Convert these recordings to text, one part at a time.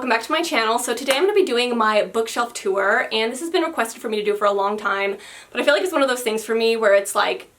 welcome back to my channel. So today I'm going to be doing my bookshelf tour, and this has been requested for me to do for a long time, but I feel like it's one of those things for me where it's like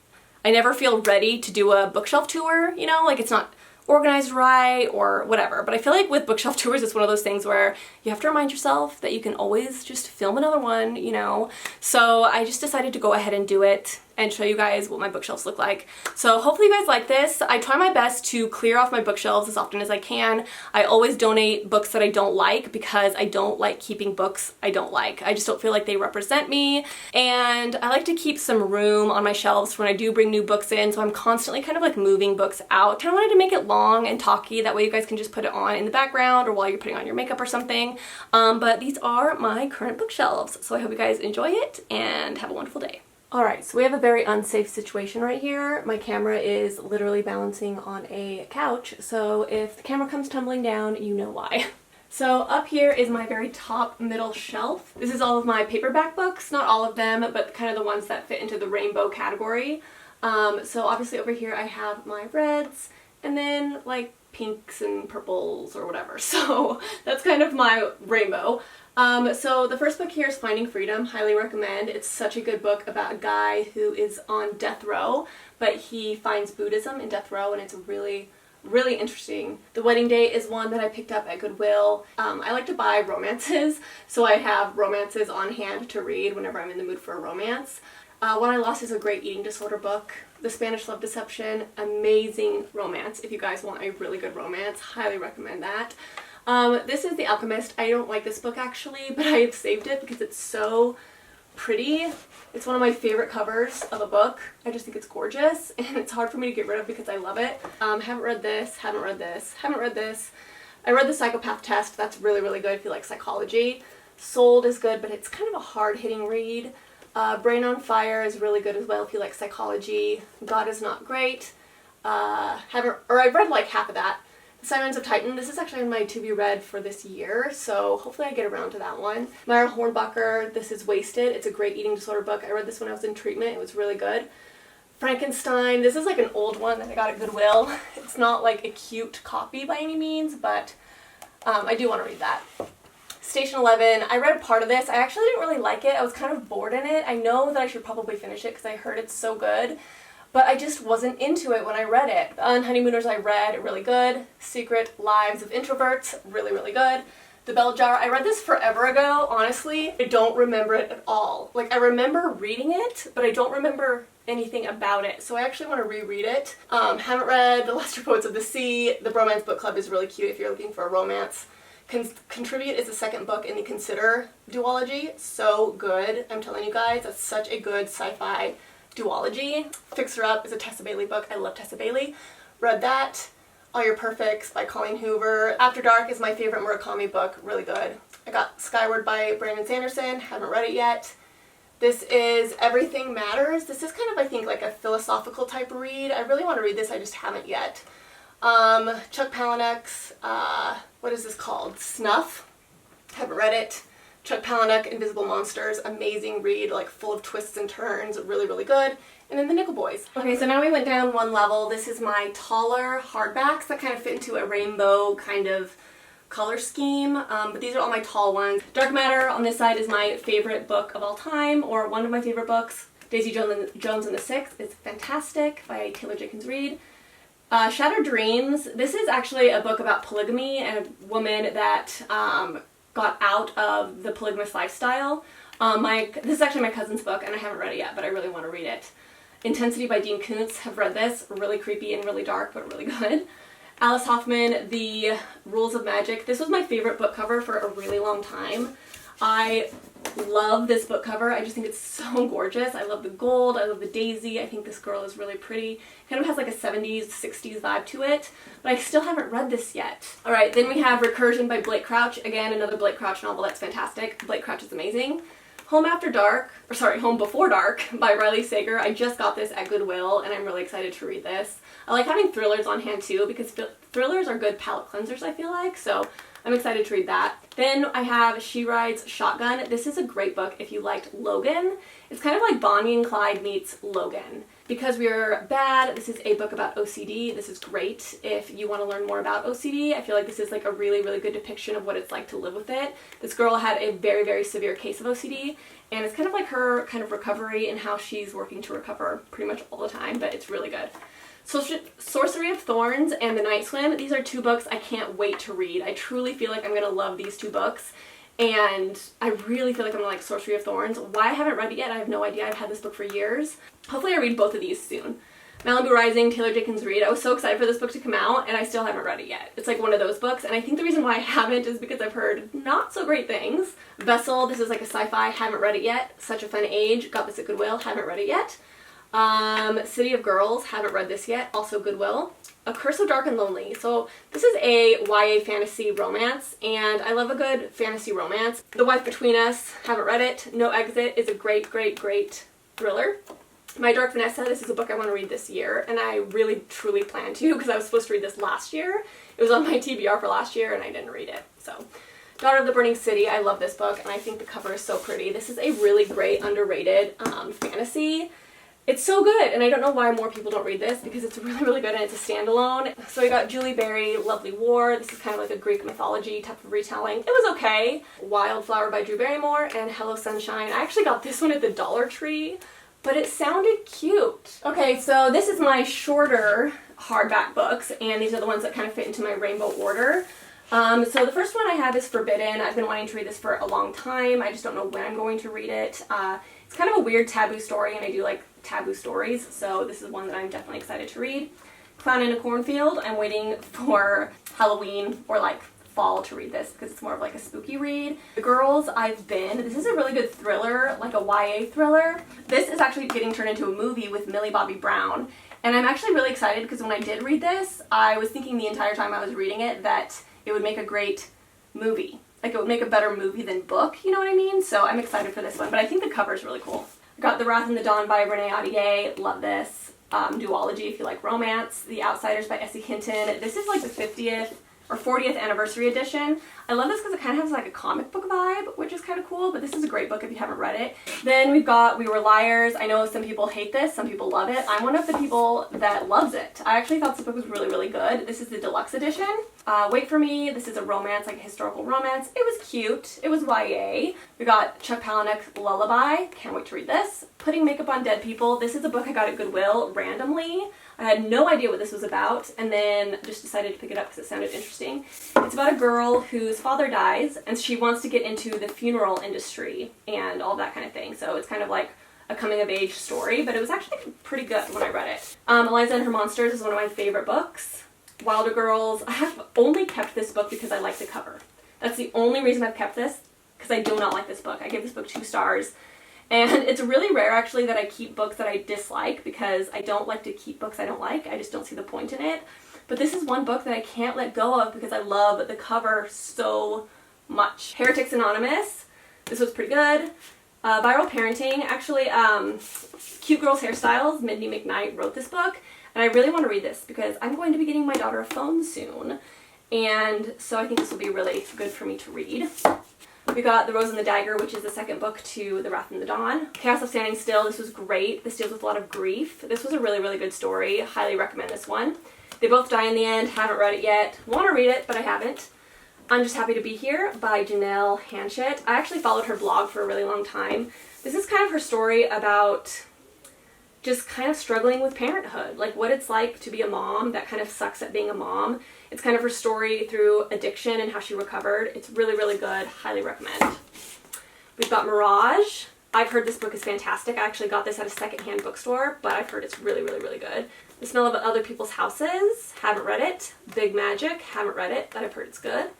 I never feel ready to do a bookshelf tour, you know, like it's not organized right or whatever. But I feel like with bookshelf tours it's one of those things where you have to remind yourself that you can always just film another one, you know. So I just decided to go ahead and do it and show you guys what my bookshelves look like. So hopefully you guys like this. I try my best to clear off my bookshelves as often as I can. I always donate books that I don't like because I don't like keeping books I don't like. I just don't feel like they represent me, and I like to keep some room on my shelves when I do bring new books in, so I'm constantly kind of like moving books out. Kind of wanted to make it long and talky, that way you guys can just put it on in the background or while you're putting on your makeup or something. But these are my current bookshelves, so I hope you guys enjoy it and have a wonderful day. Alright, so we have a very unsafe situation right here. My camera is literally balancing on a couch, so if the camera comes tumbling down, you know why. So up here is my very top middle shelf. This is all of my paperback books, not all of them, but kind of the ones that fit into the rainbow category. So obviously over here I have my reds, and then like pinks and purples or whatever. So that's kind of my rainbow. So the first book here is Finding Freedom. Highly recommend. It's such a good book about a guy who is on death row, but he finds Buddhism in death row, and it's really interesting. The Wedding Date is one that I picked up at Goodwill. I like to buy romances, so I have romances on hand to read whenever I'm in the mood for a romance. What I Lost is a great eating disorder book. The Spanish Love Deception, amazing romance. If you guys want a really good romance, highly recommend that. This is The Alchemist. I don't like this book actually, but I have saved it because it's so pretty. It's one of my favorite covers of a book. I just think it's gorgeous, and it's hard for me to get rid of because I love it. Haven't read this, haven't read this, haven't read this. I read The Psychopath Test. That's really good if you like psychology. Sold is good, but it's kind of a hard-hitting read. Brain on Fire is really good as well if you like psychology. God is Not Great. I've read like half of that. The Sirens of Titan. This is actually on my to-be-read for this year, so hopefully I get around to that one. Myra Hornbacher, This Is Wasted. It's a great eating disorder book. I read this when I was in treatment. It was really good. Frankenstein. This is like an old one that I got at Goodwill. It's not like a cute copy by any means, but I do want to read that. Station 11. I read part of this. I actually didn't really like it. I was kind of bored in it. I know that I should probably finish it because I heard it's so good, but I just wasn't into it when I read it. Honeymooners I read, really good. Secret Lives of Introverts, really good. The Bell Jar, I read this forever ago, honestly. I don't remember it at all. Like, I remember reading it, but I don't remember anything about it, so I actually want to reread it. Haven't read The Lesser Poets of the Sea. The Bromance Book Club is really cute if you're looking for a romance. Contribute is the second book in the Consider duology. So good, I'm telling you guys, that's such a good sci-fi duology. Fixer Up is a Tessa Bailey book. I love Tessa Bailey. Read that. All Your Perfects by Colleen Hoover. After Dark is my favorite Murakami book. Really good. I got Skyward by Brandon Sanderson. Haven't read it yet. This is Everything Matters. This is kind of, I think, like a philosophical type read. I really want to read this. I just haven't yet. Chuck Palahniuk's, what is this called? Snuff. Haven't read it. Chuck Palahniuk, Invisible Monsters, amazing read, like full of twists and turns, really good. And then The Nickel Boys. Okay, so now we went down one level. This is my taller hardbacks that kind of fit into a rainbow kind of color scheme, but these are all my tall ones. Dark Matter on this side is my favorite book of all time, or one of my favorite books. Daisy Jones and the Six is fantastic by Taylor Jenkins Reid. Shattered Dreams. This is actually a book about polygamy and a woman that got out of the polygamous lifestyle. This is actually my cousin's book, and I haven't read it yet, but I really want to read it. Intensity by Dean Koontz. Have read this. Really creepy and really dark, but really good. Alice Hoffman, The Rules of Magic. This was my favorite book cover for a really long time. I love this book cover. I just think it's so gorgeous. I love the gold. I love the daisy. I think this girl is really pretty. Kind of has like a 70s, 60s vibe to it, but I still haven't read this yet. Alright, then we have Recursion by Blake Crouch. Again, another Blake Crouch novel that's fantastic. Blake Crouch is amazing. Home Before Dark by Riley Sager. I just got this at Goodwill, and I'm really excited to read this. I like having thrillers on hand too, because thrillers are good palate cleansers, I feel like, so I'm excited to read that. Then I have She Rides Shotgun. This is a great book if you liked Logan. It's kind of like Bonnie and Clyde meets Logan. Because We Are Bad. This is a book about OCD. This is great if you want to learn more about OCD. I feel like this is like a really, really good depiction of what it's like to live with it. This girl had a very, very severe case of OCD, and it's kind of like her kind of recovery and how she's working to recover pretty much all the time, but it's really good. Sorcery of Thorns and The Night Swim. These are two books I can't wait to read. I truly feel like I'm going to love these two books, and I really feel like I'm going to like Sorcery of Thorns. Why I haven't read it yet, I have no idea. I've had this book for years. Hopefully I read both of these soon. Malibu Rising, Taylor Jenkins Reid. I was so excited for this book to come out, and I still haven't read it yet. It's like one of those books, and I think the reason why I haven't is because I've heard not so great things. Vessel, this is like a sci-fi, haven't read it yet. Such a Fun Age, got this at Goodwill, haven't read it yet. City of Girls, haven't read this yet, also Goodwill. A Curse of Dark and Lonely. So this is a YA fantasy romance, and I love a good fantasy romance. The Wife Between Us, haven't read it. No Exit is a great, great, great thriller. My Dark Vanessa, this is a book I want to read this year, and I really truly plan to because I was supposed to read this last year. It was on my TBR for last year and I didn't read it. So, Daughter of the Burning City, I love this book and I think the cover is so pretty. This is a really great underrated fantasy. It's so good, and I don't know why more people don't read this because it's really, really good and it's a standalone. So we got Julie Berry, Lovely War. This is kind of like a Greek mythology type of retelling. It was okay. Wildflower by Drew Barrymore and Hello Sunshine. I actually got this one at the Dollar Tree, but it sounded cute. Okay, so this is my shorter hardback books, and these are the ones that kind of fit into my rainbow order. So the first one I have is Forbidden. I've been wanting to read this for a long time. I just don't know when I'm going to read it. It's kind of a weird taboo story, and I do like taboo stories, so this is one that I'm definitely excited to read. Clown in a Cornfield. I'm waiting for Halloween or like fall to read this because it's more of like a spooky read. The Girls I've Been. This is a really good thriller, like a YA thriller. This is actually getting turned into a movie with Millie Bobby Brown, and I'm actually really excited because when I did read this, I was thinking the entire time I was reading it that it would make a great movie. Like it would make a better movie than book, you know what I mean? So I'm excited for this one, but I think the cover is really cool. I got The Wrath and the Dawn by Renee Ahdieh. Love this. Duology if you like romance. The Outsiders by Essie Hinton. This is like the 50th or 40th anniversary edition. I love this because it kind of has like a comic book vibe, which is kind of cool, but this is a great book if you haven't read it. Then we've got We Were Liars. I know some people hate this, some people love it. I'm one of the people that loves it. I actually thought this book was really, really good. This is the deluxe edition. Wait for Me. This is a romance, like a historical romance. It was cute. It was YA. We got Chuck Palahniuk's Lullaby. Can't wait to read this. Putting Makeup on Dead People. This is a book I got at Goodwill randomly. I had no idea what this was about, and then just decided to pick it up because it sounded interesting. It's about a girl whose father dies, and she wants to get into the funeral industry and all that kind of thing. So it's kind of like a coming-of-age story, but it was actually pretty good when I read it. Eliza and Her Monsters is one of my favorite books. Wilder Girls. I have only kept this book because I like the cover. That's the only reason I've kept this, because I do not like this book. I gave this book 2 stars. And it's really rare, actually, that I keep books that I dislike because I don't like to keep books I don't like. I just don't see the point in it. But this is one book that I can't let go of because I love the cover so much. Heretics Anonymous. This was pretty good. Viral Parenting. Actually, Cute Girls Hairstyles. Mindy McKnight wrote this book. And I really want to read this because I'm going to be getting my daughter a phone soon. And so I think this will be really good for me to read. We got The Rose and the Dagger, which is the second book to The Wrath and the Dawn. Chaos of Standing Still. This was great. This deals with a lot of grief. This was a really, really good story. Highly recommend this one. They Both Die in the End. Haven't read it yet. Want to read it, but I haven't. I'm Just Happy to Be Here by Janelle Hanchett. I actually followed her blog for a really long time. This is kind of her story about just kind of struggling with parenthood, like what it's like to be a mom that kind of sucks at being a mom. It's kind of her story through addiction and how she recovered. It's really, really good. Highly recommend. We've got Mirage. I've heard this book is fantastic. I actually got this at a secondhand bookstore, but I've heard it's really, really, really good. The Smell of Other People's Houses. Haven't read it. Big Magic. Haven't read it, but I've heard it's good.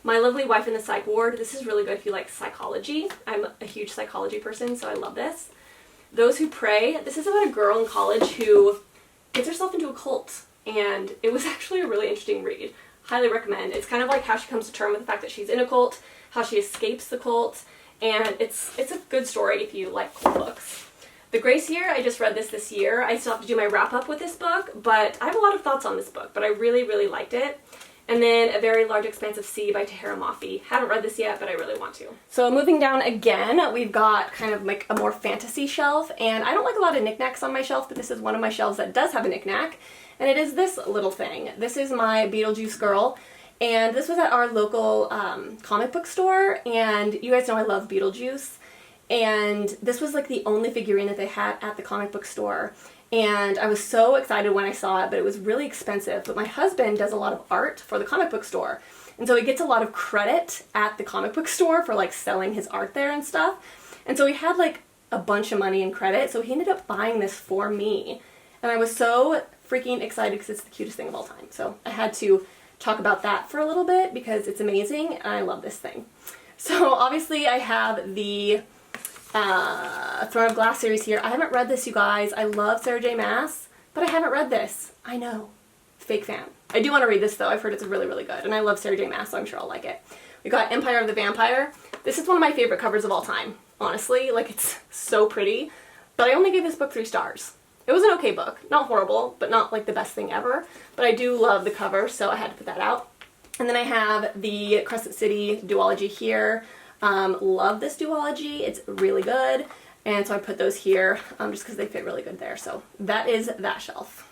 My Lovely Wife in the Psych Ward. This is really good if you like psychology. I'm a huge psychology person, so I love this. Those Who Pray. This is about a girl in college who gets herself into a cult, and it was actually a really interesting read. Highly recommend. It's kind of like how she comes to terms with the fact that she's in a cult, how she escapes the cult, and it's a good story if you like cult books. The Grace Year, I just read this year. I still have to do my wrap up with this book, but I have a lot of thoughts on this book, but I really, really liked it. And then A Very Large Expanse of Sea by Tahira Mafi. Haven't read this yet, but I really want to. So moving down again, we've got kind of like a more fantasy shelf, and I don't like a lot of knickknacks on my shelf, but this is one of my shelves that does have a knickknack, and it is this little thing. This is my Beetlejuice girl, and this was at our local comic book store, and you guys know I love Beetlejuice, and this was like the only figurine that they had at the comic book store. And I was so excited when I saw it, but it was really expensive. But my husband does a lot of art for the comic book store. And so he gets a lot of credit at the comic book store for like selling his art there and stuff. And so he had like a bunch of money in credit. So he ended up buying this for me. And I was so freaking excited because it's the cutest thing of all time. So I had to talk about that for a little bit because it's amazing and I love this thing. So obviously I have the Throne of Glass series here. I haven't read this, you guys. I love Sarah J. Maas, but I haven't read this. I know. Fake fan. I do want to read this though. I've heard it's really, really good. And I love Sarah J. Maas, so I'm sure I'll like it. We got Empire of the Vampire. This is one of my favorite covers of all time, honestly. Like, it's so pretty. But I only gave this book 3 stars. It was an okay book. Not horrible, but not like the best thing ever. But I do love the cover, so I had to put that out. And then I have the Crescent City duology here. Love this duology. It's really good. And so I put those here just because they fit really good there. So that is that shelf.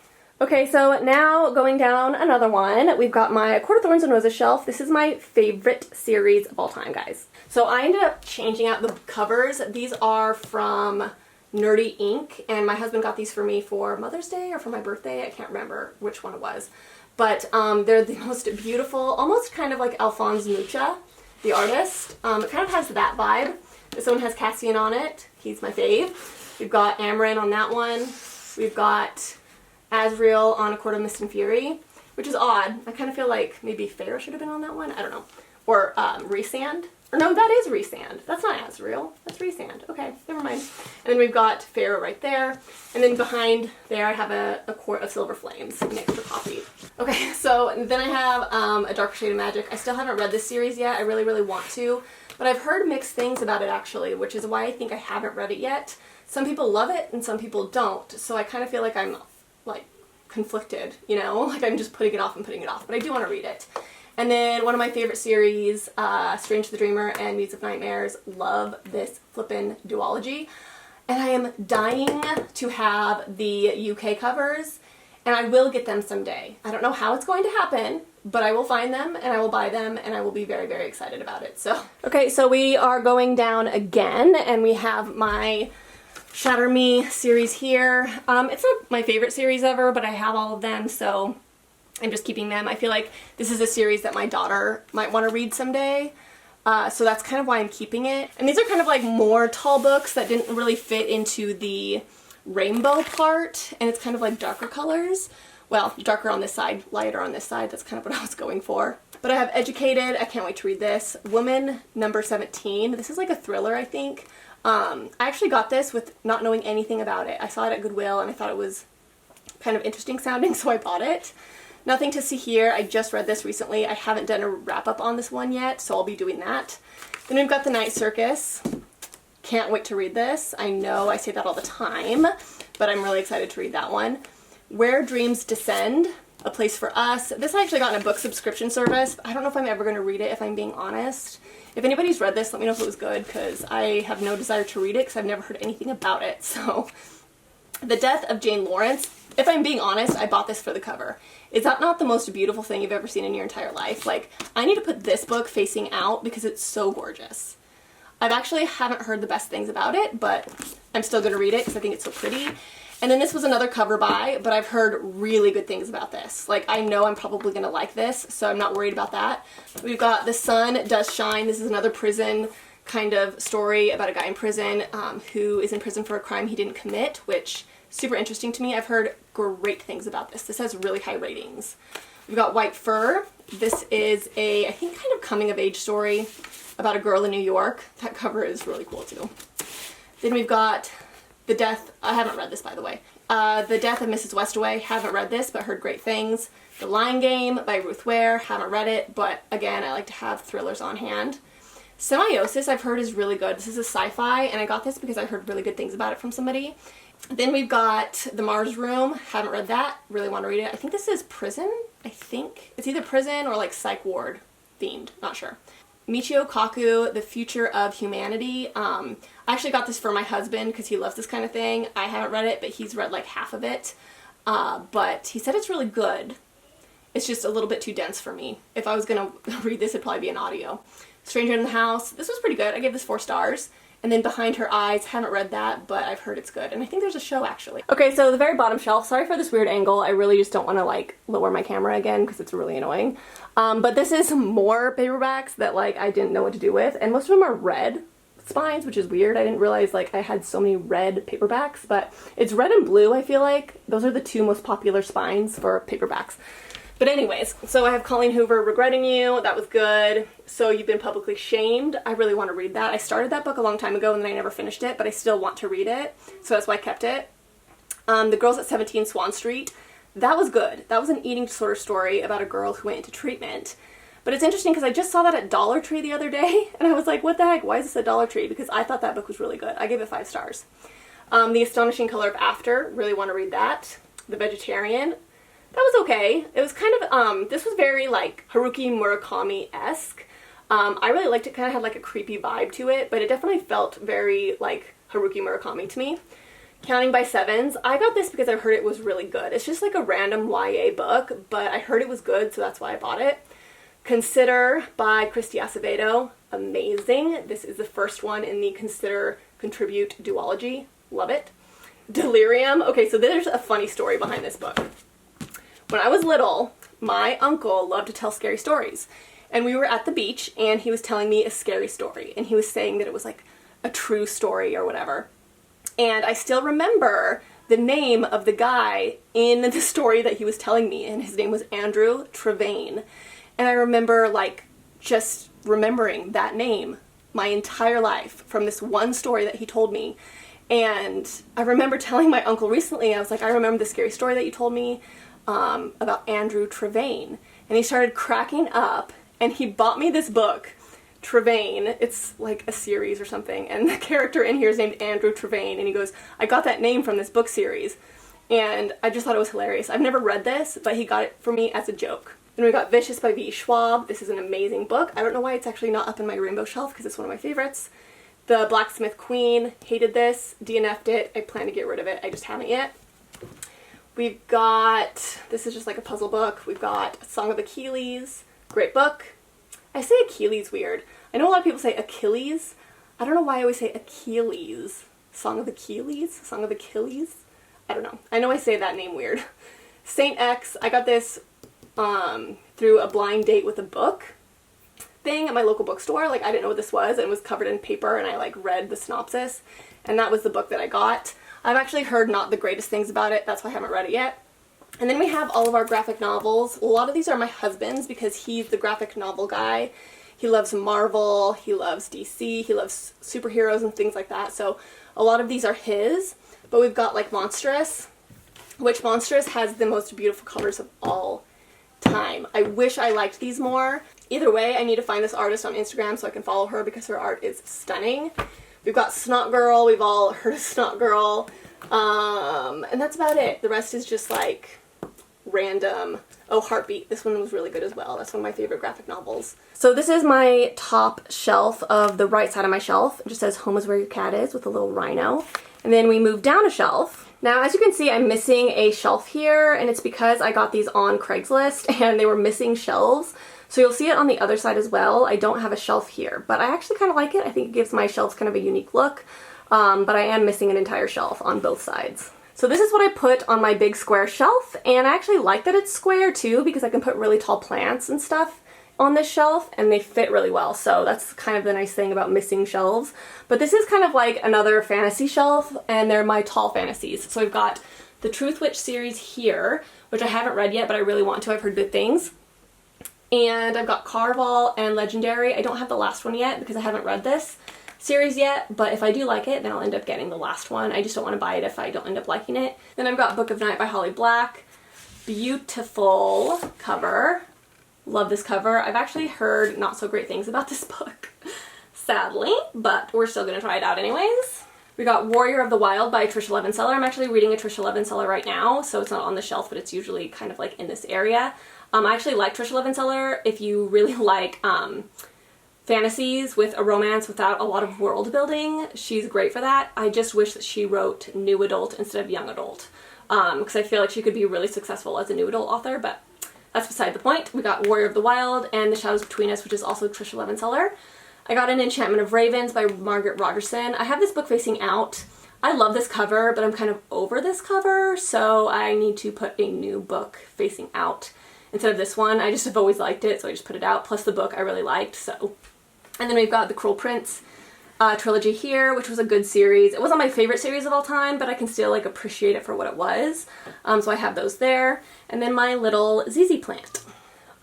Okay, so now going down another one, we've got my Court of Thorns and Roses shelf. This is my favorite series of all time, guys. So I ended up changing out the covers. These are from Nerdy Ink, and my husband got these for me for Mother's Day or for my birthday. I can't remember which one it was. But they're the most beautiful, almost kind of like Alphonse Mucha, the artist. It kind of has that vibe. This one has Cassian on it. He's my fave. We've got Amarin on that one. We've got Azrael on A Court of Mist and Fury, which is odd. I kind of feel like maybe Feyre should have been on that one. I don't know. Or Rhysand. Or no, that is Rhysand. That's not Azrael. That's Rhysand. Okay, never mind. And then we've got Feyre right there. And then behind there I have a quart of Silver Flames, an extra copy. Okay, so then I have A Darker Shade of Magic. I still haven't read this series yet. I really, really want to. But I've heard mixed things about it actually, which is why I think I haven't read it yet. Some people love it and some people don't. So I kind of feel like I'm like conflicted, you know? Like I'm just putting it off and putting it off. But I do want to read it. And then one of my favorite series, Strange the Dreamer and Meads of Nightmares. Love this flippin' duology. And I am dying to have the UK covers, and I will get them someday. I don't know how it's going to happen, but I will find them and I will buy them and I will be very, very excited about it. So, okay, so we are going down again and we have my Shatter Me series here. It's not my favorite series ever, but I have all of them, so I'm just keeping them. I feel like this is a series that my daughter might want to read someday. So that's kind of why I'm keeping it. And these are kind of like more tall books that didn't really fit into the rainbow part. And it's kind of like darker colors. Well, darker on this side, lighter on this side. That's kind of what I was going for. But I have Educated. I can't wait to read this. Woman number 17. This is like a thriller, I think. I actually got this with not knowing anything about it. I saw it at Goodwill and I thought it was kind of interesting sounding, so I bought it. Nothing to See Here. I just read this recently. I haven't done a wrap-up on this one yet, so I'll be doing that. Then we've got The Night Circus. Can't wait to read this. I know I say that all the time, but I'm really excited to read that one. Where Dreams Descend, A Place for Us. This I actually got in a book subscription service. I don't know if I'm ever going to read it, if I'm being honest. If anybody's read this, let me know if it was good, because I have no desire to read it, because I've never heard anything about it. So, The Death of Jane Lawrence. If I'm being honest, I bought this for the cover. Is that not the most beautiful thing you've ever seen in your entire life? Like, I need to put this book facing out because it's so gorgeous. I've actually haven't heard the best things about it, but I'm still going to read it because I think it's so pretty. And then this was another cover buy, but I've heard really good things about this. Like, I know I'm probably going to like this, so I'm not worried about that. We've got The Sun Does Shine. This is another prison kind of story about a guy in prison who is in prison for a crime he didn't commit, which super interesting to me. I've heard great things about this. This has really high ratings. We've got White Fur. This is a, I think, kind of coming of age story about a girl in New York. That cover is really cool too. Then we've got The Death, I haven't read this by the way. The Death of Mrs. Westaway. Haven't read this, but heard great things. The Lying Game by Ruth Ware. Haven't read it, but again, I like to have thrillers on hand. Semiosis I've heard is really good. This is a sci-fi, and I got this because I heard really good things about it from somebody. Then we've got The Mars Room. Haven't read that. Really want to read it. I think this is prison. I think it's either prison or like psych ward themed, not sure. Michio Kaku, The Future of Humanity. I actually got this for my husband because he loves this kind of thing. I haven't read it, but he's read like half of it. But he said it's really good. It's just a little bit too dense for me. If I was gonna read this, it'd probably be an audio. Stranger in the House. This was pretty good. I gave this 4 stars. And then Behind Her Eyes, haven't read that, but I've heard it's good. And I think there's a show, actually. Okay, so the very bottom shelf. Sorry for this weird angle. I really just don't want to, like, lower my camera again because it's really annoying. But this is more paperbacks that, like, I didn't know what to do with. And most of them are red spines, which is weird. I didn't realize, like, I had so many red paperbacks. But it's red and blue, I feel like. Those are the 2 most popular spines for paperbacks. But anyways, so I have Colleen Hoover, Regretting You. That was good. So You've Been Publicly Shamed. I really want to read that. I started that book a long time ago and then I never finished it, but I still want to read it. So that's why I kept it. The Girls at 17 Swan Street. That was good. That was an eating disorder story about a girl who went into treatment. But it's interesting because I just saw that at Dollar Tree the other day and I was like, what the heck? Why is this at Dollar Tree? Because I thought that book was really good. I gave it 5 stars. The Astonishing Color of After. Really want to read that. The Vegetarian. That was okay. It was kind of, this was very, like, Haruki Murakami-esque. I really liked it. Kind of had, like, a creepy vibe to it, but it definitely felt very, like, Haruki Murakami to me. Counting by Sevens. I got this because I've heard it was really good. It's just, like, a random YA book, but I heard it was good, so that's why I bought it. Consider by Christy Acevedo. Amazing. This is the first one in the Consider Contribute duology. Love it. Delirium. Okay, so there's a funny story behind this book. When I was little, my uncle loved to tell scary stories. And we were at the beach and he was telling me a scary story. And he was saying that it was like a true story or whatever. And I still remember the name of the guy in the story that he was telling me. And his name was Andrew Trevane. And I remember like just remembering that name my entire life from this one story that he told me. And I remember telling my uncle recently, I was like, I remember the scary story that you told me. About Andrew Trevane, and he started cracking up and he bought me this book, Trevane. It's like a series or something, and the character in here is named Andrew Trevane, and he goes, I got that name from this book series, and I just thought it was hilarious. I've never read this, but he got it for me as a joke. Then we got Vicious by V. Schwab. This is an amazing book. I don't know why it's actually not up in my rainbow shelf because it's one of my favorites. The Blacksmith Queen. Hated this. DNF'd it. I plan to get rid of it. I just haven't yet. We've got, this is just like a puzzle book. We've got Song of Achilles. Great book. I say Achilles weird. I know a lot of people say Achilles. I don't know why I always say Achilles. Song of Achilles? Song of Achilles? I don't know. I know I say that name weird. Saint X. I got this through a blind date with a book thing at my local bookstore. Like, I didn't know what this was, and it was covered in paper, and I like read the synopsis, and that was the book that I got. I've actually heard not the greatest things about it. That's why I haven't read it yet. And then we have all of our graphic novels. A lot of these are my husband's because he's the graphic novel guy. He loves Marvel, he loves DC, he loves superheroes and things like that. So a lot of these are his. But we've got like Monstrous, which Monstrous has the most beautiful covers of all time. I wish I liked these more. Either way, I need to find this artist on Instagram so I can follow her because her art is stunning. We've got Snot Girl. We've all heard of Snot Girl. And that's about it. The rest is just like random. Oh, Heartbeat. This one was really good as well. That's one of my favorite graphic novels. So this is my top shelf of the right side of my shelf. It just says Home is Where Your Cat Is with a little rhino. And then we move down a shelf. Now, as you can see, I'm missing a shelf here, and it's because I got these on Craigslist and they were missing shelves. So you'll see it on the other side as well. I don't have a shelf here, but I actually kind of like it. I think it gives my shelves kind of a unique look, but I am missing an entire shelf on both sides. So this is what I put on my big square shelf, and I actually like that it's square too because I can put really tall plants and stuff on this shelf and they fit really well. So that's kind of the nice thing about missing shelves. But this is kind of like another fantasy shelf, and they're my tall fantasies. So I've got the Truth Witch series here, which I haven't read yet, but I really want to. I've heard good things. And I've got Carval and Legendary. I don't have the last one yet because I haven't read this series yet, but if I do like it, then I'll end up getting the last one. I just don't want to buy it if I don't end up liking it. Then I've got Book of Night by Holly Black. Beautiful cover. Love this cover. I've actually heard not so great things about this book, sadly, but we're still going to try it out anyways. We got Warrior of the Wild by Trisha Levenseller. I'm actually reading a Trisha Levenseller right now, so it's not on the shelf, but it's usually kind of like in this area. I actually like Trisha Levenseller if you really like fantasies with a romance without a lot of world building. She's great for that. I just wish that she wrote new adult instead of young adult, because I feel like she could be really successful as a new adult author, but that's beside the point. We got Warrior of the Wild and The Shadows Between Us, which is also Trisha Levenseller. I got an Enchantment of Ravens by Margaret Rogerson. I have this book facing out. I love this cover, but I'm kind of over this cover, so I need to put a new book facing out instead of this one. I just have always liked it, so I just put it out, plus the book I really liked, so. And then we've got the Cruel Prince trilogy here, which was a good series. It wasn't my favorite series of all time, but I can still like appreciate it for what it was. So I have those there. And then my little ZZ plant.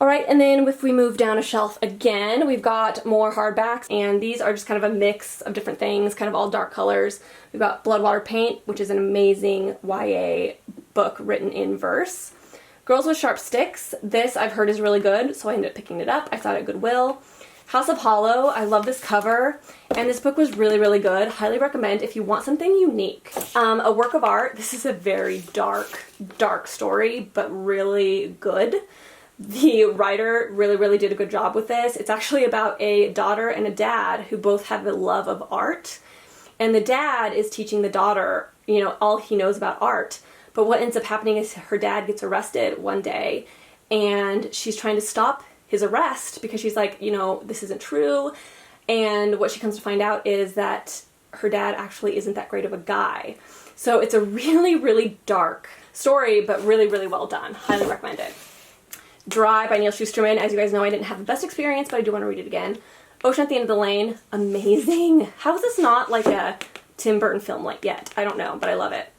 Alright, and then if we move down a shelf again, we've got more hardbacks, and these are just kind of a mix of different things, kind of all dark colors. We've got Bloodwater Paint, which is an amazing YA book written in verse. Girls with Sharp Sticks, this I've heard is really good, so I ended up picking it up. I saw it at Goodwill. House of Hollow, I love this cover, and this book was really, really good. Highly recommend if you want something unique. A work of art, this is a very dark story, but really good. The writer really, really did a good job with this. It's actually about a daughter and a dad who both have the love of art, and the dad is teaching the daughter, you know, all he knows about art. But what ends up happening is her dad gets arrested one day, and she's trying to stop his arrest because she's like, you know, this isn't true. And what she comes to find out is that her dad actually isn't that great of a guy. So it's a really, really dark story, but really, really well done. Highly recommend it. Dry by Neil Shusterman. As you guys know, I didn't have the best experience, but I do want to read it again. Ocean at the End of the Lane. Amazing. How is this not like a Tim Burton film like yet? I don't know, but I love it.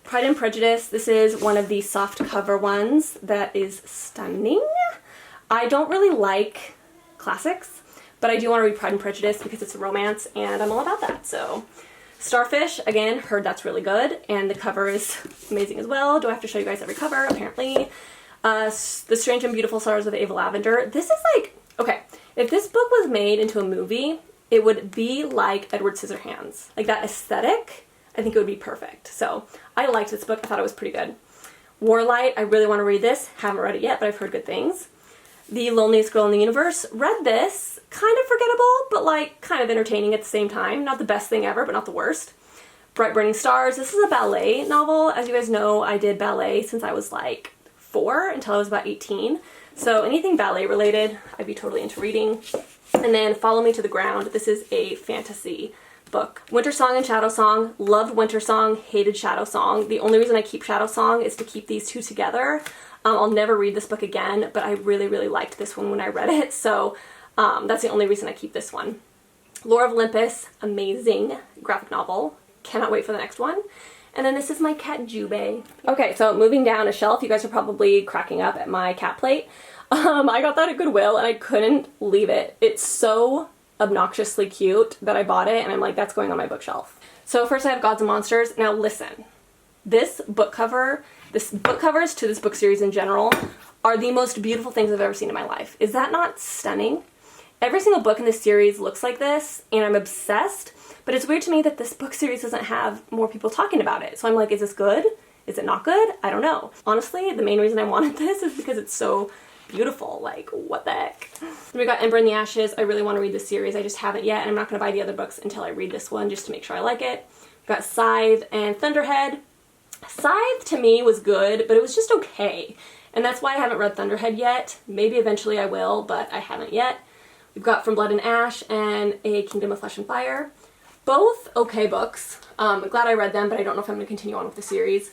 Pride and Prejudice. This is one of the soft cover ones that is stunning. I don't really like classics, but I do want to read Pride and Prejudice because it's a romance and I'm all about that. So Starfish, again, heard that's really good, and the cover is amazing as well. Do I have to show you guys every cover? Apparently. The Strange and Beautiful Sorrows of Ava Lavender. This is like, okay, if this book was made into a movie, it would be like Edward Scissorhands. Like that aesthetic, I think it would be perfect. So I liked this book. I thought it was pretty good. Warlight, I really want to read this. Haven't read it yet, but I've heard good things. The Loneliest Girl in the Universe. Read this. Kind of forgettable, but like kind of entertaining at the same time. Not the best thing ever, but not the worst. Bright Burning Stars. This is a ballet novel. As you guys know, I did ballet since I was like 4 until I was about 18. So anything ballet related, I'd be totally into reading. And then Follow Me to the Ground. This is a fantasy book. Winter Song and Shadow Song. Loved Winter Song, hated Shadow Song. The only reason I keep Shadow Song is to keep these two together. I'll never read this book again, but I really, really liked this one when I read it, so that's the only reason I keep this one. Lore of Olympus, amazing graphic novel. Cannot wait for the next one. And then this is my cat Jubei. Okay, so moving down a shelf, you guys are probably cracking up at my cat plate. I got that at Goodwill and I couldn't leave it. It's so obnoxiously cute that I bought it, and I'm like, that's going on my bookshelf. So first I have Gods and Monsters. Now listen, this book covers to this book series in general are the most beautiful things I've ever seen in my life. Is that not stunning? Every single book in this series looks like this, and I'm obsessed, but it's weird to me that this book series doesn't have more people talking about it. So I'm like, is this good? Is it not good? I don't know. Honestly, the main reason I wanted this is because it's so beautiful. Like, what the heck? Then we got Ember in the Ashes. I really want to read this series. I just haven't yet, and I'm not going to buy the other books until I read this one just to make sure I like it. We got Scythe and Thunderhead. Scythe to me was good, but it was just okay. And that's why I haven't read Thunderhead yet. Maybe eventually I will, but I haven't yet. We've got From Blood and Ash and A Kingdom of Flesh and Fire. Both okay books. I'm glad I read them, but I don't know if I'm going to continue on with the series.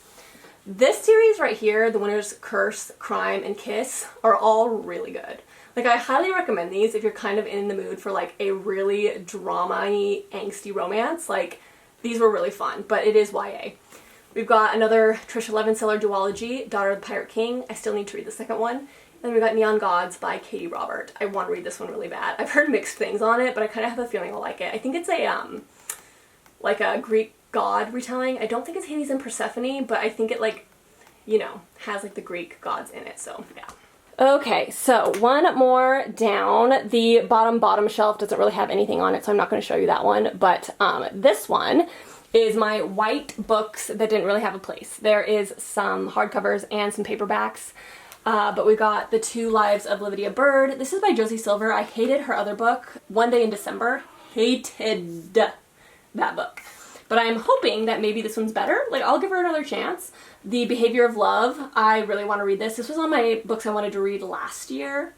This series right here, The Winter's Curse, Crime, and Kiss, are all really good. Like, I highly recommend these if you're kind of in the mood for like a really drama-y, angsty romance. Like, these were really fun, but it is YA. We've got another Trisha Levenseller duology, Daughter of the Pirate King. I still need to read the second one. And then we've got Neon Gods by Katie Robert. I want to read this one really bad. I've heard mixed things on it, but I kind of have a feeling I'll like it. I think it's a, like a Greek god retelling. I don't think it's Hades and Persephone, but I think it, like, you know, has like the Greek gods in it, so yeah. Okay, so one more down. The bottom shelf doesn't really have anything on it, so I'm not going to show you that one, but this one is my white books that didn't really have a place. There is some hardcovers and some paperbacks. But we got The Two Lives of Lydia Bird. This is by Josie Silver. I hated her other book, One Day in December. Hated that book. But I'm hoping that maybe this one's better. Like, I'll give her another chance. The Behavior of Love. I really want to read this. This was on my books I wanted to read last year.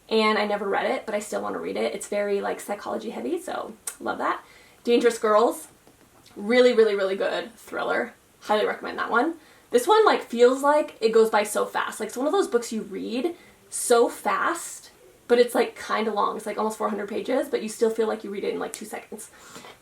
And I never read it, but I still want to read it. It's very, like, psychology heavy, so love that. Dangerous Girls. Really, really, really good thriller. Highly recommend that one. This one, like, feels like it goes by so fast. Like, it's one of those books you read so fast, but it's, like, kind of long. It's, like, almost 400 pages, but you still feel like you read it in, like, 2 seconds.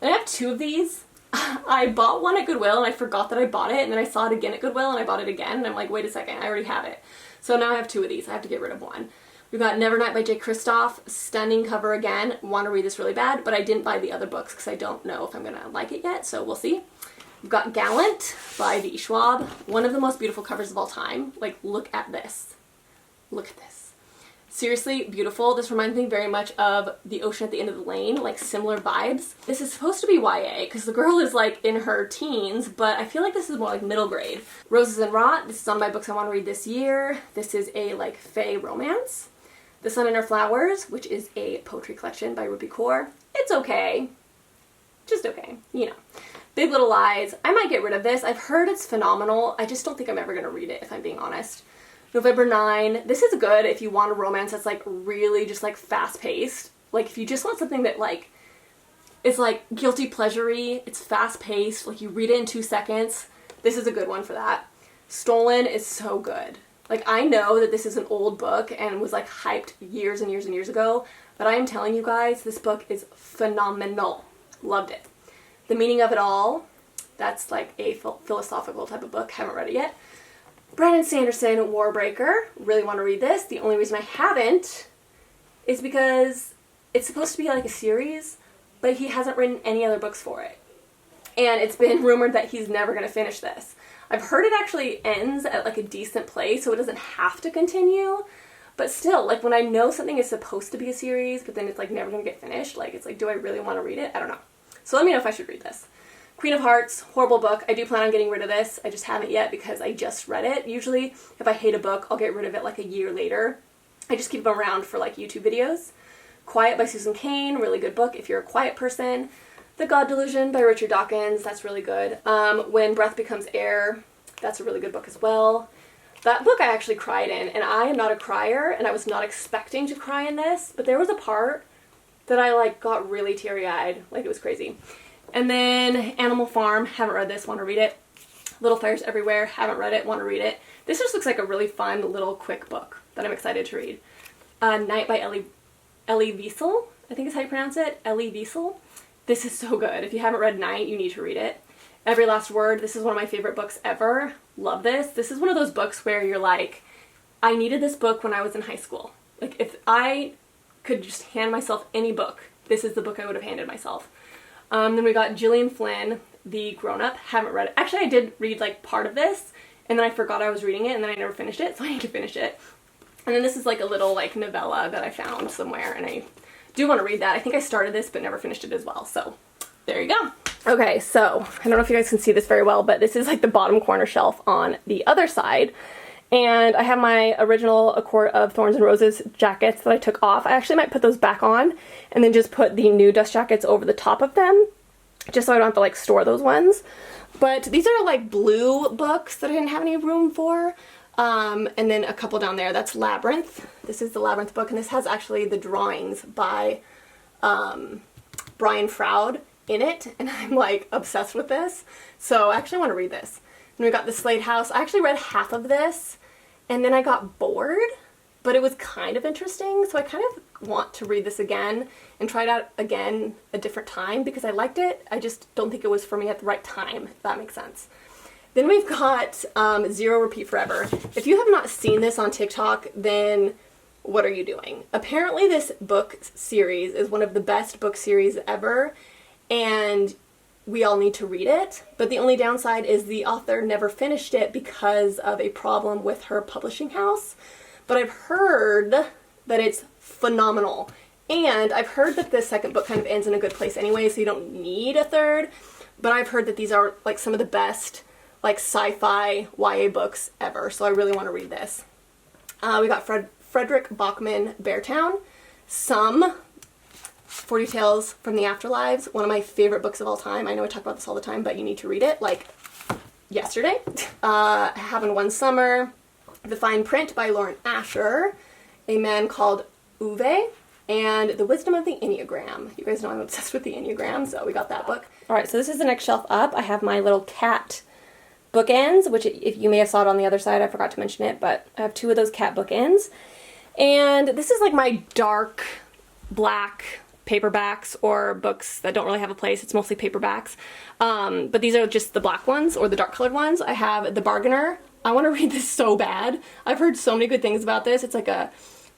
And I have 2 of these. I bought one at Goodwill, and I forgot that I bought it, and then I saw it again at Goodwill, and I bought it again, and I'm like, wait a second, I already have it. So now I have 2 of these. I have to get rid of one. We've got Nevernight by Jay Kristoff. Stunning cover again. Want to read this really bad, but I didn't buy the other books because I don't know if I'm going to like it yet, so we'll see. We've got Gallant by V. Schwab. One of the most beautiful covers of all time. Like, look at this. Look at this. Seriously beautiful. This reminds me very much of The Ocean at the End of the Lane, like similar vibes. This is supposed to be YA because the girl is like in her teens, but I feel like this is more like middle grade. Roses and Rot. This is on my books I want to read this year. This is a like fae romance. The Sun and Her Flowers, which is a poetry collection by Ruby Kaur. It's okay. Just okay, you know. Big Little Lies. I might get rid of this. I've heard it's phenomenal. I just don't think I'm ever going to read it, if I'm being honest. November 9. This is good if you want a romance that's like really just like fast-paced. Like if you just want something that like is like guilty pleasure-y, it's fast-paced, like you read it in 2 seconds. This is a good one for that. Stolen is so good. Like I know that this is an old book and was like hyped years and years and years ago, but I am telling you guys, this book is phenomenal. Loved it. The Meaning of It All. That's like a philosophical type of book. Haven't read it yet. Brandon Sanderson, Warbreaker. Really want to read this. The only reason I haven't is because it's supposed to be like a series, but he hasn't written any other books for it. And it's been rumored that he's never going to finish this. I've heard it actually ends at like a decent place, so it doesn't have to continue. But still, like when I know something is supposed to be a series, but then it's like never going to get finished, like it's like, do I really want to read it? I don't know. So let me know if I should read this. Queen of Hearts, horrible book. I do plan on getting rid of this. I just haven't yet because I just read it. Usually, if I hate a book, I'll get rid of it like a year later. I just keep them around for like YouTube videos. Quiet by Susan Cain, really good book if you're a quiet person. The God Delusion by Richard Dawkins, that's really good. When Breath Becomes Air, that's a really good book as well. That book I actually cried in, and I am not a crier, and I was not expecting to cry in this, but there was a part that I like got really teary-eyed, like it was crazy. And then Animal Farm, haven't read this, want to read it. Little Fires Everywhere, haven't read it, want to read it. This just looks like a really fun little quick book that I'm excited to read. Night by Elie Wiesel, I think is how you pronounce it, Elie Wiesel. This is so good. If you haven't read Night, you need to read it. Every Last Word, this is one of my favorite books ever. Love this. This is one of those books where you're like, I needed this book when I was in high school. Like if I could just hand myself any book, this is the book I would have handed myself. Then we got Gillian Flynn, The Grown-Up. Haven't read it. Actually, I did read like part of this, and then I forgot I was reading it, and then I never finished it, so I need to finish it. And then this is like a little like novella that I found somewhere, and I do want to read that. I think I started this, but never finished it as well, so there you go. Okay, so I don't know if you guys can see this very well, but this is like the bottom corner shelf on the other side. And I have my original A Court of Thorns and Roses jackets that I took off. I actually might put those back on and then just put the new dust jackets over the top of them, just so I don't have to like store those ones. But these are like blue books that I didn't have any room for. And then a couple down there, that's Labyrinth. This is the Labyrinth book, and this has actually the drawings by Brian Froud in it, and I'm like obsessed with this. So I actually want to read this. And we got The Slade House. I actually read half of this, and then I got bored, but it was kind of interesting, so I kind of want to read this again and try it out again a different time because I liked it. I just don't think it was for me at the right time, if that makes sense. Then we've got Zero Repeat Forever. If you have not seen this on TikTok, then what are you doing? Apparently this book series is one of the best book series ever, and we all need to read it, but the only downside is the author never finished it because of a problem with her publishing house. But I've heard that it's phenomenal, and I've heard that the second book kind of ends in a good place anyway, so you don't need a third. But I've heard that these are like some of the best like sci-fi YA books ever, so I really want to read this. We got Frederick Bachman Beartown. Some 40 Tales from the Afterlives, one of my favorite books of all time. I know I talk about this all the time, but you need to read it, like, yesterday. Happened One Summer. The Fine Print by Lauren Asher. A Man Called Uwe. And The Wisdom of the Enneagram. You guys know I'm obsessed with the Enneagram, so we got that book. Alright, so this is the next shelf up. I have my little cat bookends, which if you may have saw it on the other side, I forgot to mention it, but I have 2 of those cat bookends. And this is like my dark black paperbacks or books that don't really have a place. It's mostly paperbacks. But these are just the black ones or the dark colored ones. I have The Bargainer. I want to read this so bad. I've heard so many good things about this. It's like a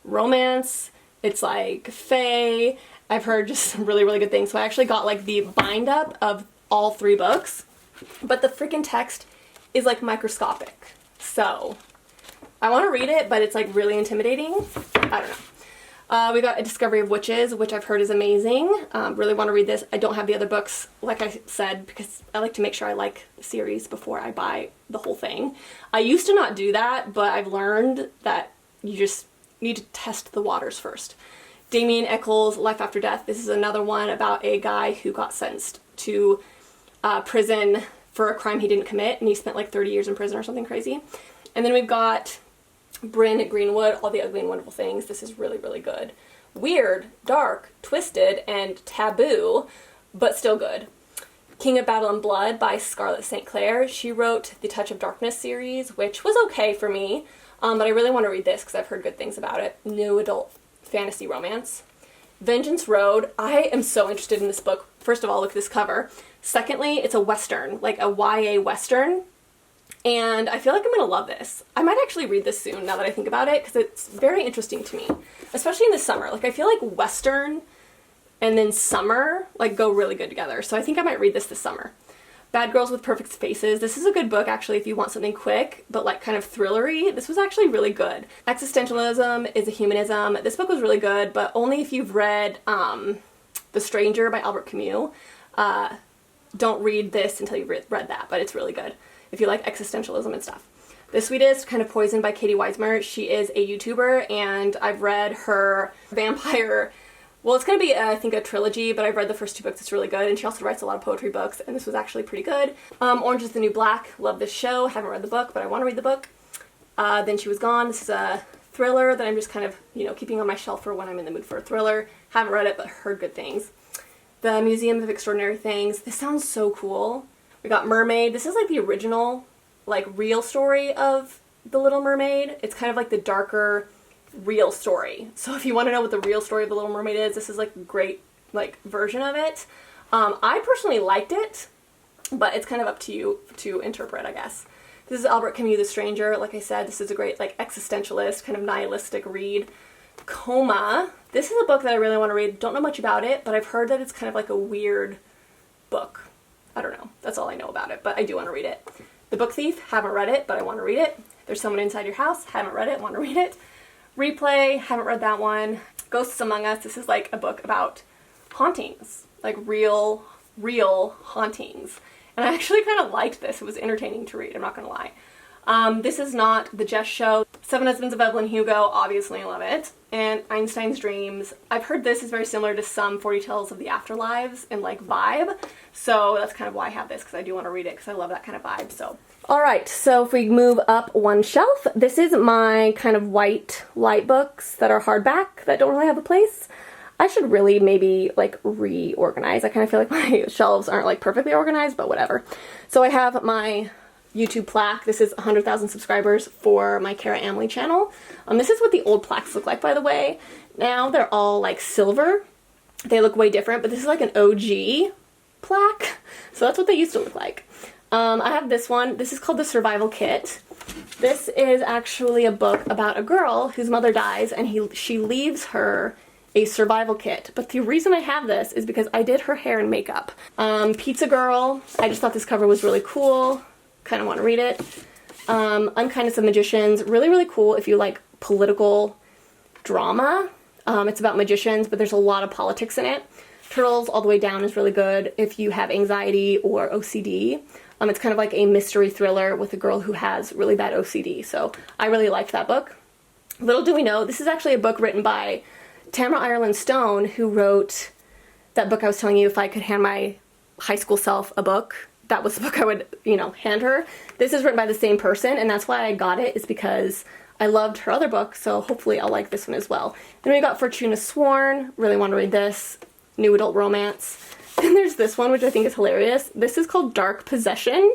romance. It's like fae. I've heard just some really, really good things. So I actually got like the bind up of all 3 books. But the freaking text is like microscopic. So I want to read it, but it's like really intimidating. I don't know. We got A Discovery of Witches, which I've heard is amazing. Really want to read this. I don't have the other books, like I said, because I like to make sure I like the series before I buy the whole thing. I used to not do that, but I've learned that you just need to test the waters first. Damien Eccles' Life After Death. This is another one about a guy who got sentenced to prison for a crime he didn't commit, and he spent like 30 years in prison or something crazy. And then we've got Bryn Greenwood, All the Ugly and Wonderful Things. This is really, really good. Weird, dark, twisted, and taboo, but still good. King of Battle and Blood by Scarlett St. Clair. She wrote the Touch of Darkness series, which was okay for me, but I really want to read this because I've heard good things about it. New adult fantasy romance. Vengeance Road. I am so interested in this book. First of all, look at this cover. Secondly, it's a western, like a YA western. And I feel like I'm going to love this. I might actually read this soon now that I think about it because it's very interesting to me, especially in the summer. Like I feel like western and then summer like go really good together. So I think I might read this summer. Bad Girls with Perfect Faces. This is a good book actually if you want something quick but like kind of thrillery. This was actually really good. Existentialism is a Humanism. This book was really good, but only if you've read The Stranger by Albert Camus. Don't read this until you've read that, but it's really good if you like existentialism and stuff. The Sweetest Kind of Poison by Katie Weismer. She is a YouTuber, and I've read her vampire. Well, it's going to be, I think, a trilogy, but I've read the first 2 books. It's really good, and she also writes a lot of poetry books, and this was actually pretty good. Orange is the New Black. Love this show. Haven't read the book, but I want to read the book. Then She Was Gone. This is a thriller that I'm just kind of, keeping on my shelf for when I'm in the mood for a thriller. Haven't read it, but heard good things. The Museum of Extraordinary Things. This sounds so cool. We got Mermaid. This is like the original, like, real story of The Little Mermaid. It's kind of like the darker, real story. So if you want to know what the real story of The Little Mermaid is, this is like a great, like, version of it. I personally liked it, but it's kind of up to you to interpret, I guess. This is Albert Camus' The Stranger. Like I said, this is a great, like, existentialist, kind of nihilistic read. Coma. This is a book that I really want to read. Don't know much about it, but I've heard that it's kind of like a weird book. I don't know. That's all I know about it, but I do want to read it. The Book Thief. Haven't read it, but I want to read it. There's Someone Inside Your House. Haven't read it. Want to read it. Replay. Haven't read that one. Ghosts Among Us. This is like a book about hauntings. Like real hauntings. And I actually kind of liked this. It was entertaining to read. I'm not going to lie. This is not The Jess Show. Seven Husbands of Evelyn Hugo, obviously I love it. And Einstein's Dreams. I've heard this is very similar to some 40 Tales of the Afterlives and like vibe. So that's kind of why I have this, because I do want to read it because I love that kind of vibe. So, alright, so if we move up one shelf, this is my kind of white light books that are hardback that don't really have a place. I should really maybe like reorganize. I kind of feel like my shelves aren't like perfectly organized, but whatever. So I have my YouTube plaque. This is 100,000 subscribers for my Cara Amley channel. This is what the old plaques look like, by the way. Now they're all like silver. They look way different, but this is like an OG plaque. So that's what they used to look like. I have this one. This is called The Survival Kit. This is actually a book about a girl whose mother dies and she leaves her a survival kit. But the reason I have this is because I did her hair and makeup. Pizza Girl. I just thought this cover was really cool. Kind of want to read it. Unkindness of Magicians. Really, really cool if you like political drama. It's about magicians, but there's a lot of politics in it. Turtles All the Way Down is really good if you have anxiety or OCD. It's kind of like a mystery thriller with a girl who has really bad OCD. So I really liked that book. Little do we know, this is actually a book written by Tamara Ireland Stone, who wrote that book I was telling you, if I could hand my high school self a book, that was the book I would, you know, hand her. This is written by the same person, and that's why I got it, is because I loved her other book, so hopefully I'll like this one as well. Then we got Fortuna Sworn, really want to read this, new adult romance. And there's this one, which I think is hilarious. This is called Dark Possession.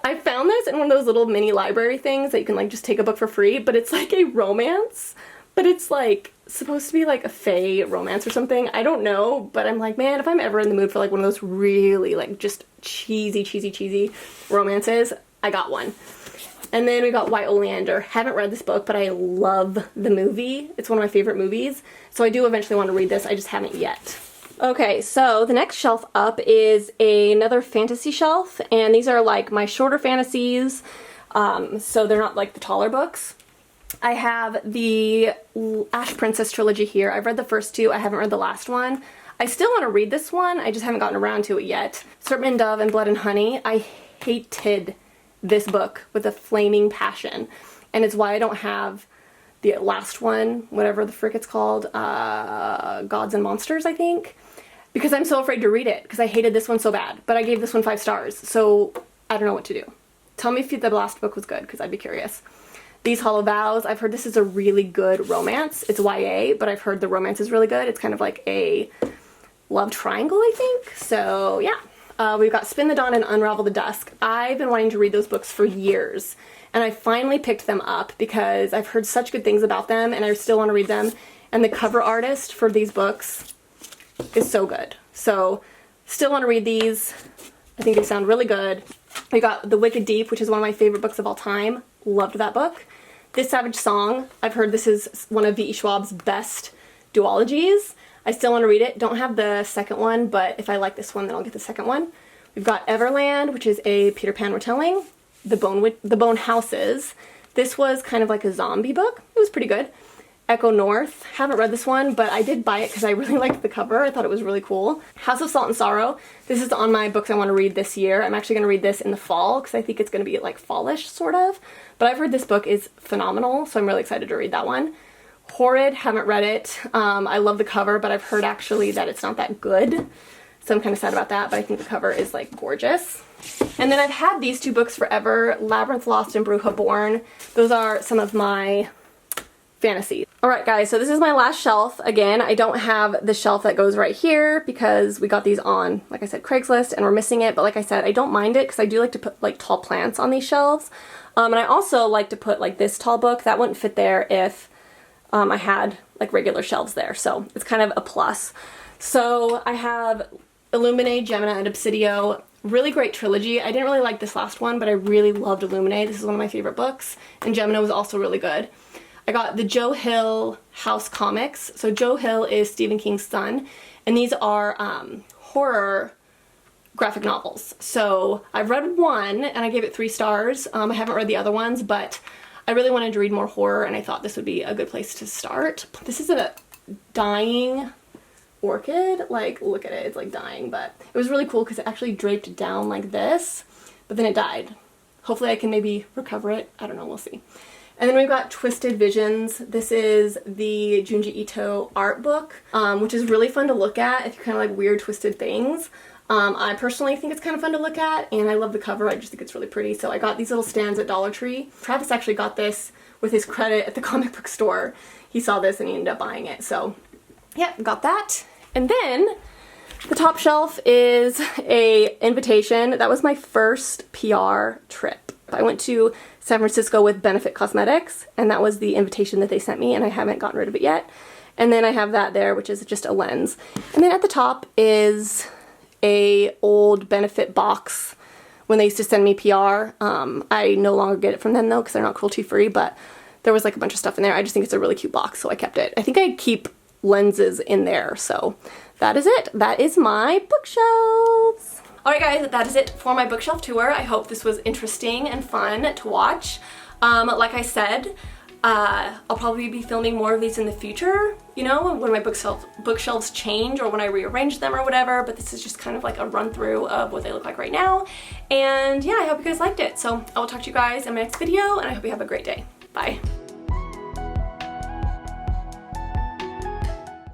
I found this in one of those little mini library things that you can like just take a book for free, but it's like a romance, but it's like supposed to be like a fae romance or something. I don't know, but I'm like, man, if I'm ever in the mood for like one of those really like just cheesy romances, I got one. And then we got White Oleander. Haven't read this book, but I love the movie. It's one of my favorite movies, so I do eventually want to read this. I just haven't yet. Okay, so the next shelf up is another fantasy shelf, and these are like my shorter fantasies, so they're not like the taller books. I have the Ash Princess trilogy here. I've read the first two. I haven't read the last one. I still want to read this one. I just haven't gotten around to it yet. Serpent and Dove and Blood and Honey. I hated this book with a flaming passion, and it's why I don't have the last one, whatever the frick it's called, Gods and Monsters, I think, because I'm so afraid to read it because I hated this one so bad. But I gave this one 5 stars, so I don't know what to do. Tell me if the last book was good, because I'd be curious. These Hollow Vows, I've heard this is a really good romance. It's YA, but I've heard the romance is really good. It's kind of like a love triangle, I think. So yeah, we've got Spin the Dawn and Unravel the Dusk. I've been wanting to read those books for years, and I finally picked them up because I've heard such good things about them, and I still want to read them. And the cover artist for these books is so good. So still want to read these. I think they sound really good. We got The Wicked Deep, which is one of my favorite books of all time. Loved that book. This Savage Song, I've heard this is one of V.E. Schwab's best duologies. I still want to read it. Don't have the second one, but if I like this one, then I'll get the second one. We've got Everland, which is a Peter Pan retelling. The Bone Houses. This was kind of like a zombie book. It was pretty good. Echo North. Haven't read this one, but I did buy it because I really liked the cover. I thought it was really cool. House of Salt and Sorrow. This is on my books I want to read this year. I'm actually going to read this in the fall because I think it's going to be like fallish, sort of. But I've heard this book is phenomenal, so I'm really excited to read that one. Horrid. Haven't read it. I love the cover, but I've heard actually that it's not that good. So I'm kind of sad about that, but I think the cover is like gorgeous. And then I've had these 2 books forever, Labyrinth Lost and Bruja Born. Those are some of my fantasies. Alright guys, so this is my last shelf. Again, I don't have the shelf that goes right here because we got these on, like I said, Craigslist, and we're missing it. But like I said, I don't mind it because I do like to put like tall plants on these shelves. And I also like to put like this tall book. That wouldn't fit there if I had like regular shelves there. So it's kind of a plus. So I have Illuminae, Gemina, and Obsidio. Really great trilogy. I didn't really like this last one, but I really loved Illuminae. This is one of my favorite books. And Gemina was also really good. I got the Joe Hill House comics. So Joe Hill is Stephen King's son, and these are horror graphic novels. So I've read one, and I gave it 3 stars. I haven't read the other ones, but I really wanted to read more horror, and I thought this would be a good place to start. This is a dying orchid. Like, look at it. It's like dying, but it was really cool because it actually draped down like this, but then it died. Hopefully I can maybe recover it. I don't know. We'll see. And then we've got Twisted Visions. This is the Junji Ito art book, which is really fun to look at if you kind of like weird twisted things. I personally think it's kind of fun to look at, and I love the cover. I just think it's really pretty. So I got these little stands at Dollar Tree. Travis actually got this with his credit at the comic book store. He saw this and he ended up buying it. So yeah, got that. And then the top shelf is a invitation. That was my first PR trip. I went to San Francisco with Benefit Cosmetics, and that was the invitation that they sent me, and I haven't gotten rid of it yet. And then I have that there, which is just a lens. And then at the top is a old Benefit box when they used to send me PR. I no longer get it from them though because they're not cruelty free, but there was like a bunch of stuff in there. I just think it's a really cute box, so I kept it. I think I keep lenses in there, so that is it. That is my bookshelves. Alright guys, that is it for my bookshelf tour. I hope this was interesting and fun to watch. Like I said, I'll probably be filming more of these in the future, you know, when my bookshelves change or when I rearrange them or whatever, but this is just kind of like a run through of what they look like right now. And yeah, I hope you guys liked it. So I will talk to you guys in my next video, and I hope you have a great day. Bye.